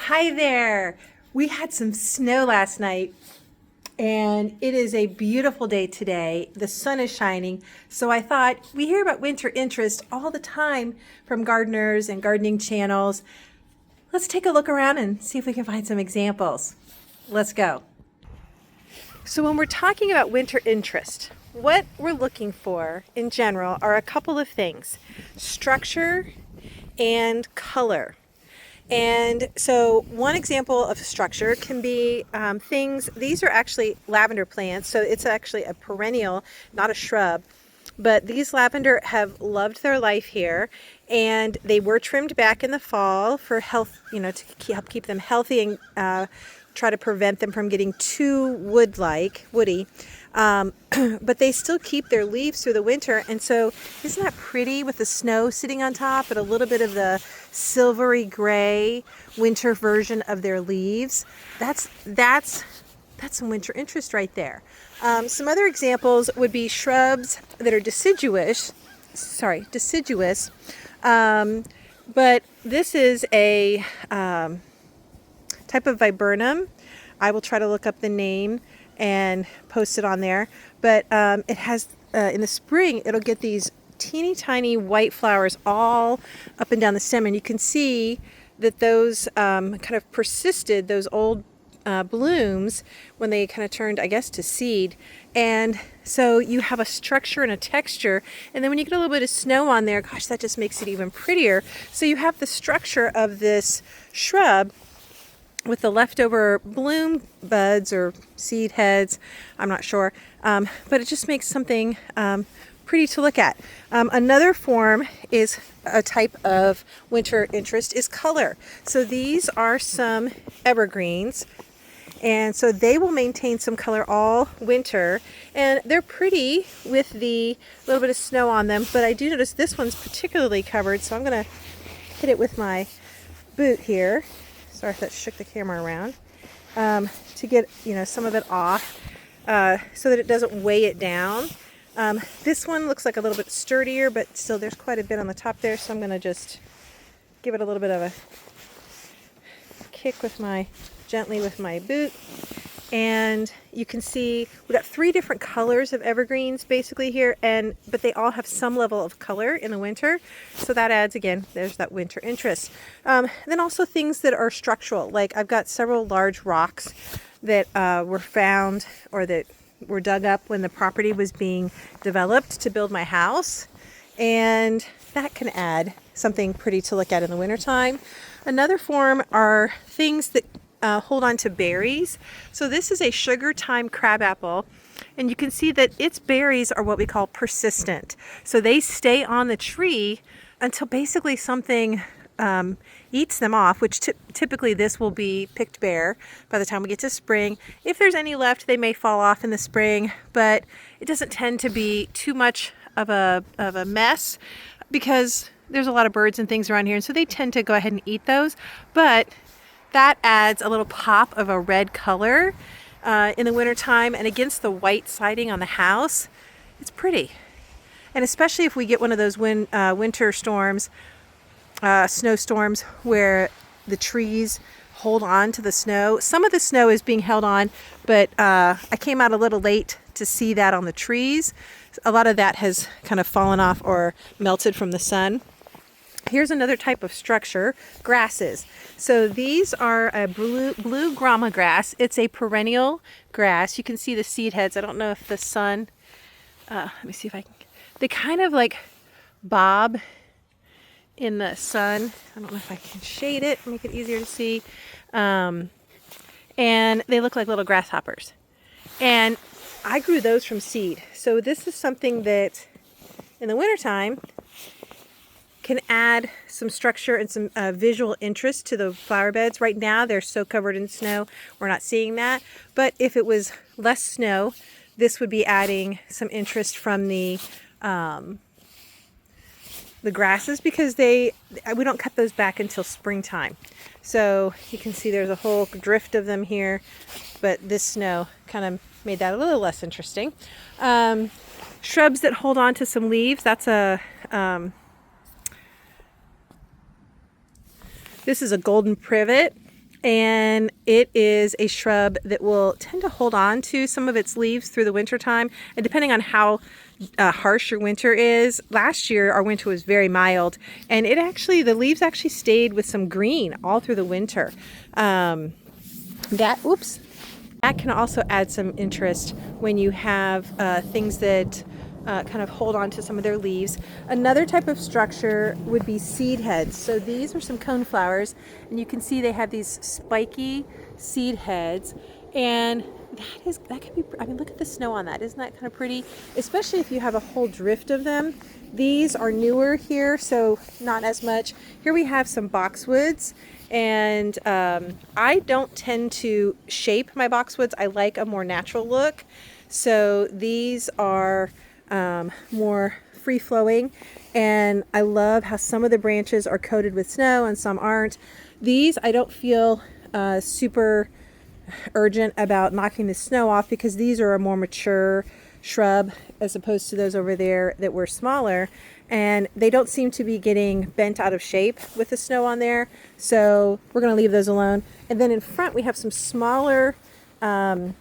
Hi there. We had some snow last night and it is a beautiful day today. The sun is shining. So I thought we hear about winter interest all the time from gardeners and gardening channels. Let's take a look around and see if we can find some examples. Let's go. So when we're talking about winter interest, what we're looking for in general are a couple of things: structure and color. And so one example of structure can be these are actually lavender plants. So it's actually a perennial, not a shrub. But these lavender have loved their life here, and they were trimmed back in the fall for health, to help keep them healthy and try to prevent them from getting too woody. But they still keep their leaves through the winter. And so isn't that pretty with the snow sitting on top and a little bit of the silvery gray winter version of their leaves? That's some winter interest right there. Some other examples would be shrubs that are deciduous. But this is a type of viburnum. I will try to look up the name and post it on there. But it has, in the spring, it'll get these teeny tiny white flowers all up and down the stem. And you can see that those kind of persisted, those old blooms, when they kind of turned, I guess, to seed. And so you have a structure and a texture. And then when you get a little bit of snow on there, gosh, that just makes it even prettier. So you have the structure of this shrub with the leftover bloom buds or seed heads, I'm not sure, but it just makes something pretty to look at. Another form is a type of winter interest is color. So these are some evergreens, and so they will maintain some color all winter, and they're pretty with the little bit of snow on them. But I do notice this one's particularly covered, so I'm going to hit it with my boot here. Sorry if that shook the camera around, to get some of it off, so that it doesn't weigh it down. This one looks like a little bit sturdier, but still there's quite a bit on the top there, so I'm going to just give it a little bit of a kick gently with my boot. And you can see we've got 3 different colors of evergreens basically here, but they all have some level of color in the winter. So that adds, again, there's that winter interest. Then also things that are structural, like I've got several large rocks that were found or that were dug up when the property was being developed to build my house. And that can add something pretty to look at in the wintertime. Another form are things that hold on to berries. So this is a sugar time crabapple, and you can see that its berries are what we call persistent. So they stay on the tree until basically something eats them off, which typically this will be picked bare by the time we get to spring. If there's any left, they may fall off in the spring, but it doesn't tend to be too much of a mess because there's a lot of birds and things around here, and so they tend to go ahead and eat those. But that adds a little pop of a red color in the wintertime, and against the white siding on the house, it's pretty. And especially if we get one of those winter storms, snowstorms, where the trees hold on to the snow. Some of the snow is being held on, but I came out a little late to see that on the trees. A lot of that has kind of fallen off or melted from the sun. Here's another type of structure, grasses. So these are a blue grama grass. It's a perennial grass. You can see the seed heads. I don't know if the sun, let me see if I can, they kind of like bob in the sun. I don't know if I can shade it, make it easier to see. And they look like little grasshoppers. And I grew those from seed. So this is something that in the wintertime can add some structure and some visual interest to the flower beds. Right now they're so covered in snow, we're not seeing that. But if it was less snow, this would be adding some interest from the grasses, because we don't cut those back until springtime. So you can see there's a whole drift of them here, but this snow kind of made that a little less interesting. Shrubs that hold on to some leaves, that's this is a golden privet. and it is a shrub that will tend to hold on to some of its leaves through the winter time. And depending on how harsh your winter is, last year our winter was very mild, and the leaves actually stayed with some green all through the winter. That can also add some interest when you have things that kind of hold on to some of their leaves. Another type of structure would be seed heads. So these are some coneflowers, and you can see they have these spiky seed heads, and that could be, I mean, look at the snow on that. Isn't that kind of pretty? Especially if you have a whole drift of them. These are newer here, so not as much. Here we have some boxwoods, and I don't tend to shape my boxwoods. I like a more natural look. So these are more free-flowing, and I love how some of the branches are coated with snow and some aren't. These I don't feel super urgent about knocking the snow off, because these are a more mature shrub as opposed to those over there that were smaller, and they don't seem to be getting bent out of shape with the snow on there, so we're going to leave those alone. And then in front we have some smaller I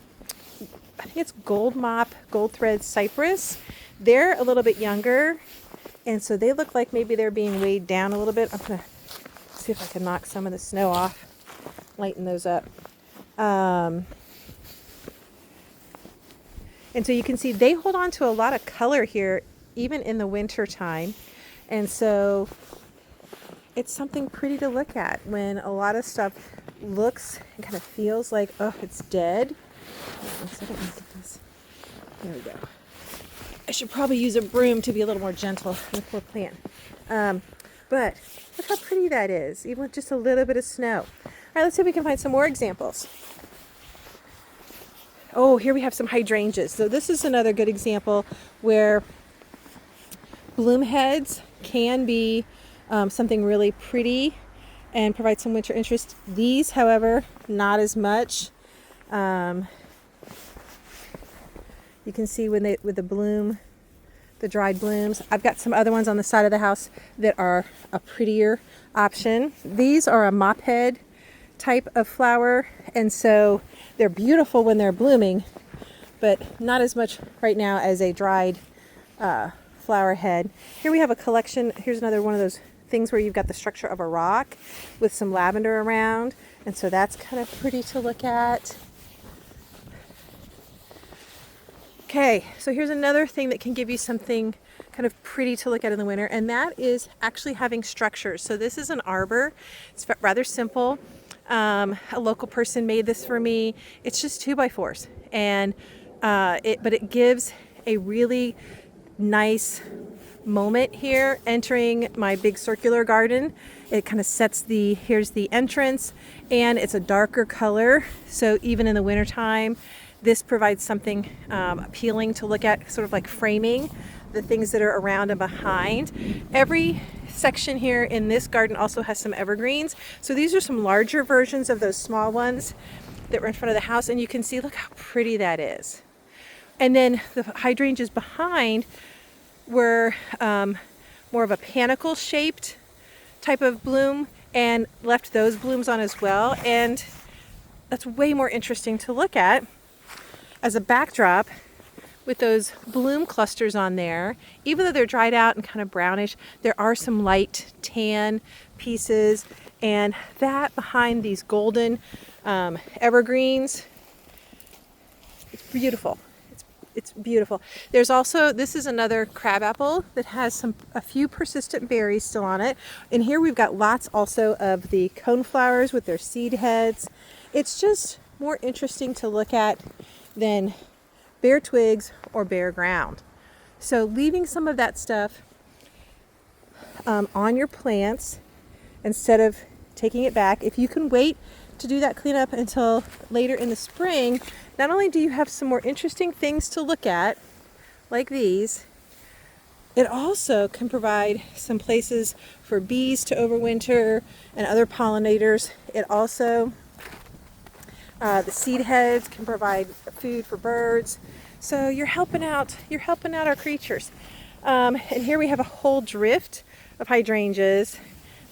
think it's gold thread cypress. They're a little bit younger, and so they look like maybe they're being weighed down a little bit. I'm going to see if I can knock some of the snow off, lighten those up. And so you can see they hold on to a lot of color here, even in the winter time. And so it's something pretty to look at when a lot of stuff looks and kind of feels like, oh, it's dead. There we go. I should probably use a broom to be a little more gentle on the poor plant. But look how pretty that is, even with just a little bit of snow. All right, let's see if we can find some more examples. Oh, here we have some hydrangeas. So this is another good example where bloom heads can be something really pretty and provide some winter interest. These, however, not as much. You can see with the bloom, the dried blooms. I've got some other ones on the side of the house that are a prettier option. These are a mop head type of flower, and so they're beautiful when they're blooming, but not as much right now as a dried flower head. Here we have a collection. Here's another one of those things where you've got the structure of a rock with some lavender around, and so that's kind of pretty to look at. Okay, so here's another thing that can give you something kind of pretty to look at in the winter, and that is actually having structures. So this is an arbor. It's rather simple. A local person made this for me. It's just 2x4s, and but it gives a really nice moment here entering my big circular garden. It kind of sets here's the entrance, and it's a darker color, so even in the wintertime this provides something appealing to look at, sort of like framing the things that are around and behind. Every section here in this garden also has some evergreens. So these are some larger versions of those small ones that were in front of the house, and you can see, look how pretty that is. And then the hydrangeas behind were more of a panicle shaped type of bloom, and left those blooms on as well. And that's way more interesting to look at as a backdrop with those bloom clusters on there. Even though they're dried out and kind of brownish, there are some light tan pieces, and that behind these golden evergreens, it's beautiful. It's beautiful. There's also, this is another crabapple that has a few persistent berries still on it. And here we've got lots also of the coneflowers with their seed heads. It's just more interesting to look at than bare twigs or bare ground. So leaving some of that stuff on your plants instead of taking it back. If you can wait to do that cleanup until later in the spring, not only do you have some more interesting things to look at, like these, it also can provide some places for bees to overwinter and other pollinators. It also, the seed heads can provide food for birds. So you're helping out our creatures. And here we have a whole drift of hydrangeas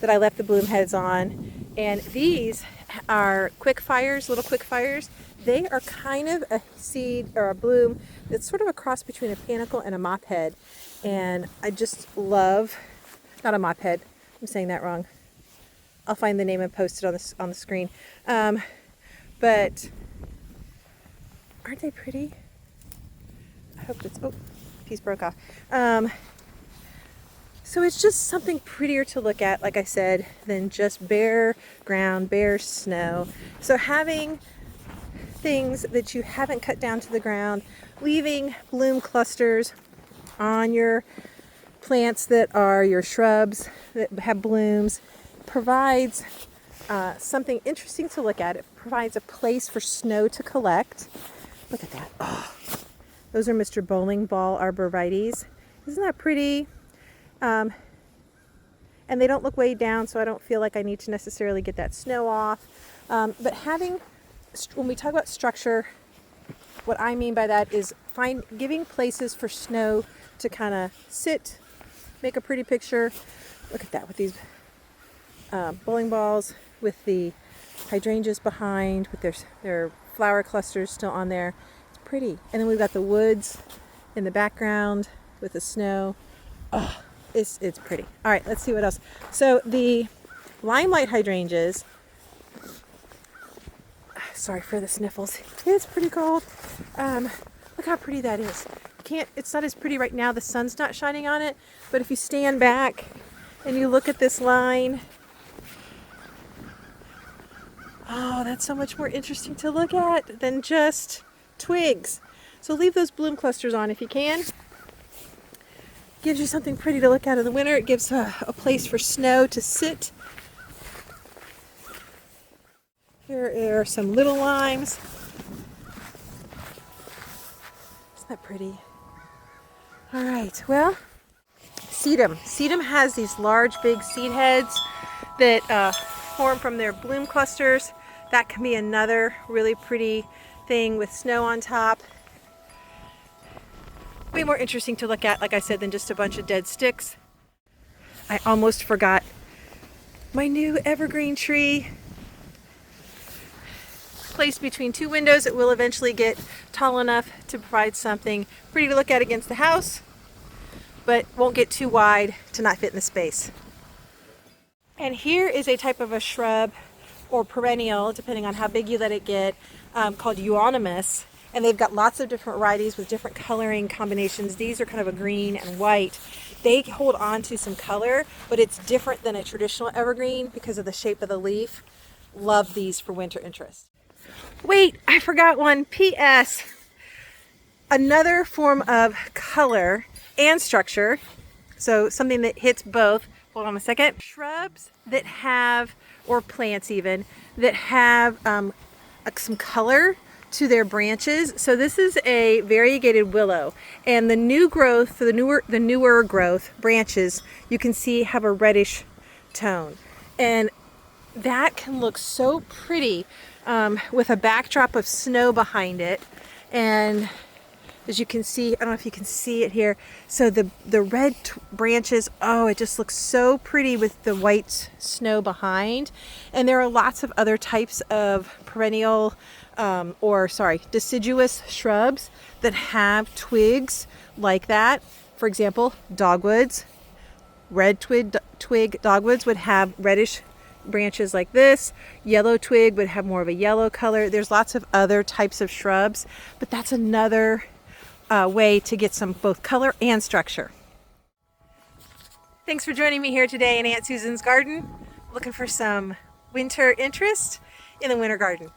that I left the bloom heads on. And these are quick fires, little quick fires. They are kind of a seed or a bloom that's sort of a cross between a panicle and a mop head. And I just love, not a mop head, I'm saying that wrong. I'll find the name and post it on the screen. But aren't they pretty? I hope it's, oh, piece broke off. So it's just something prettier to look at, like I said, than just bare ground, bare snow. So having things that you haven't cut down to the ground, leaving bloom clusters on your plants that are your shrubs that have blooms provides something interesting to look at. It provides a place for snow to collect. Look at that. Oh, those are Mr. Bowling Ball arborvitaes. Isn't that pretty? And they don't look way down, so I don't feel like I need to necessarily get that snow off. But when we talk about structure, what I mean by that is giving places for snow to kind of sit, make a pretty picture. Look at that with these bowling balls, with the hydrangeas behind, with their flower clusters still on there. It's pretty. And then we've got the woods in the background with the snow. Oh, it's pretty. All right, let's see what else. So the limelight hydrangeas, sorry for the sniffles. It's pretty cold. Look how pretty that is. It's not as pretty right now. The sun's not shining on it, but if you stand back and you look at this line, oh, that's so much more interesting to look at than just twigs. So leave those bloom clusters on if you can. Gives you something pretty to look at in the winter. It gives a place for snow to sit. Here are some little limes. Isn't that pretty? All right, well, sedum. Sedum has these large, big seed heads that form from their bloom clusters. That can be another really pretty thing with snow on top. Way more interesting to look at, like I said, than just a bunch of dead sticks. I almost forgot my new evergreen tree. Placed between two windows, it will eventually get tall enough to provide something pretty to look at against the house, but won't get too wide to not fit in the space. And here is a type of a shrub or perennial, depending on how big you let it get, called euonymus. And they've got lots of different varieties with different coloring combinations. These are kind of a green and white. They hold on to some color, but it's different than a traditional evergreen because of the shape of the leaf. Love these for winter interest. Wait, I forgot one. P.S. Another form of color and structure, so something that hits both. Hold on a second. Shrubs that have, or plants even, that have some color to their branches. So this is a variegated willow, and the new growth, the newer growth branches, you can see have a reddish tone, and that can look so pretty with a backdrop of snow behind it. And as you can see, I don't know if you can see it here, so the red branches, oh, it just looks so pretty with the white snow behind. And there are lots of other types of perennial deciduous shrubs that have twigs like that. For example, dogwoods, red twig dogwoods would have reddish branches like this. Yellow twig would have more of a yellow color. There's lots of other types of shrubs, but that's another way to get some both color and structure. Thanks for joining me here today in Aunt Susan's garden, looking for some winter interest in the winter garden.